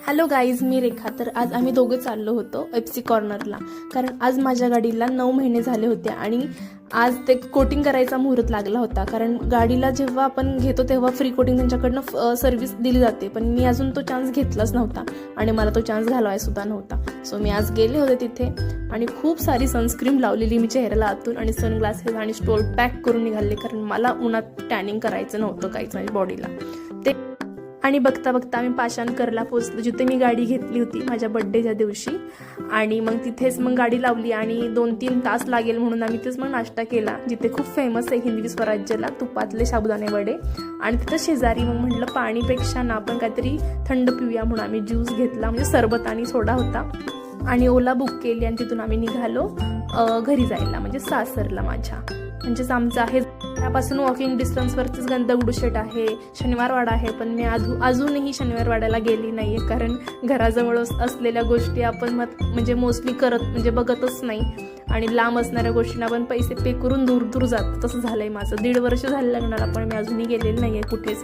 Hello guys, मी रेखा. तर आज आम्ही दोघं चाललो होतो एफसी कॉर्नरला, कारण आज माझ्या गाडीला 9 महिने झाले होते आणि आज ते कोटिंग करायचा मुहूर्त लागला होता. कारण गाडीला जेव्हा आपण घेतो तेव्हा फ्री कोटिंग त्यांच्याकडनं सर्व्हिस दिली जाते, पण मी अजून तो चान्स घेतलाच नव्हता आणि मला तो चान्स घालवायचा सुद्धा नव्हता. सो मी आज गेले होते तिथे आणि खूप सारी सनस्क्रीन लावलेली मी चेहऱ्याला आतून आणि सनग्लासेस आणि स्टोल पॅक करून निघाले, कारण मला उन्हात टॅनिंग करायचं नव्हतं काहीच माझ्या बॉडीला. ते आणि बघता बघता आम्ही पाषाणकरला पोहोचलो, जिथे मी गाडी घेतली होती माझ्या बड्डेच्या दिवशी. आणि मग तिथेच मग गाडी लावली आणि 2-3 तास लागेल म्हणून आम्ही तिथेच मग नाश्ता केला, जिथे खूप फेमस आहे हिंदवी स्वराज्याला तुपातले साबुदाणे वडे. आणि तिथं शेजारी मग म्हटलं पाणीपेक्षा ना आपण काहीतरी थंड पिऊया म्हणून आम्ही ज्यूस घेतला, म्हणजे सरबत आणि सोडा होता. आणि ओला बुक केली आणि तिथून आम्ही निघालो घरी जायला, म्हणजे सासरला माझ्या. म्हणजेच आमचं आहे त्यापासून वॉकिंग डिस्टन्सवरतीच दगडूशेठ आहे, शनिवारवाडा आहे. पण मी अजूनही शनिवारवाड्याला गेली नाही आहे, कारण घराजवळ असलेल्या गोष्टी आपण म्हणजे मोस्टली म्हणजे बघतच नाही. आणि लांब असणाऱ्या गोष्टींना आपण पैसे पे करून दूर दूर जातो. तसं झालं आहे माझं. 1.5 वर्ष झालं लग्नाला, पण मी अजूनही गेलेली नाही आहे कुठेच.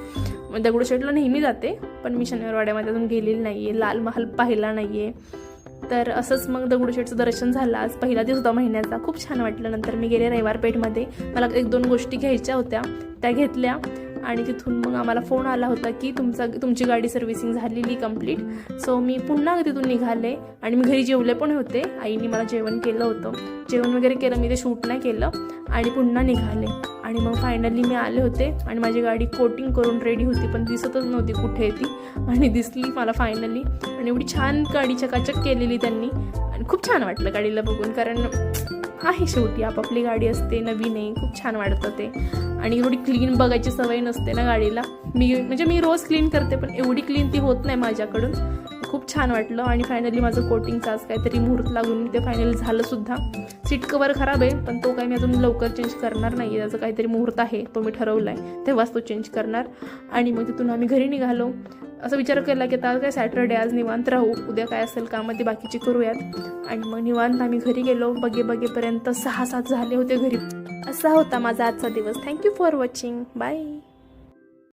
दगडूशेठला नेहमी जाते, पण मी शनिवारवाड्यामध्ये अजून गेलेली नाही आहे, लाल महाल पाहिला नाही आहे. तर असंच मग दगडूशेठचं दर्शन झालं. आज पहिला दिवस होता महिन्याचा, खूप छान वाटलं. नंतर मी गेले रविवारपेठमध्ये, मला 1-2 गोष्टी घ्यायच्या होत्या, त्या घेतल्या. आणि तिथून मग आम्हाला फोन आला होता की तुमची गाडी सर्व्हिसिंग झालेली कंप्लीट. सो मी पुन्हा तिथून निघाले आणि मी घरी जेवले पण होते. आईने मला जेवण केलं होतं, जेवण वगैरे केलं, मी ते शूट नाही केलं. आणि पुन्हा निघाले आणि मग फायनली मी आले होते आणि माझी गाडी कोटिंग करून रेडी होती, पण दिसतच नव्हती कुठे ती. आणि दिसली मला फायनली, आणि एवढी छान गाडी चकाचक केलेली त्यांनी. आणि खूप छान वाटलं गाडीला बघून, कारण आहे शेवटी आपापली गाडी असते, नवीन आहे, खूप छान वाटतं ते. आणि एवढी क्लीन बघायची सवय नसते ना गाडीला. मी रोज क्लीन करते, पण एवढी क्लीन ती होत नाही माझ्याकडून. खूप छान वाटलं. आणि फायनली माझं कोटिंगचं आज काहीतरी मुहूर्त लागून ते फायनल झालं सुद्धा. सीट कवर खराब आहे, पण तो काही मी अजून लवकर चेंज करणार नाही आहे. त्याचं काहीतरी मुहूर्त आहे, तो मी ठरवला आहे, तेव्हाच तो चेंज करणार. आणि मग तिथून आम्ही घरी निघालो. असं विचार केला की आता काय सॅटर्डे, आज निवांत राहू, उद्या काय असेल कामं ती बाकीची करूयात. आणि मग निवांत आम्ही घरी गेलो. बघेपर्यंत 6-7 झाले होते घरी. असा होता माझा आजचा दिवस. Thank you for watching. बाय.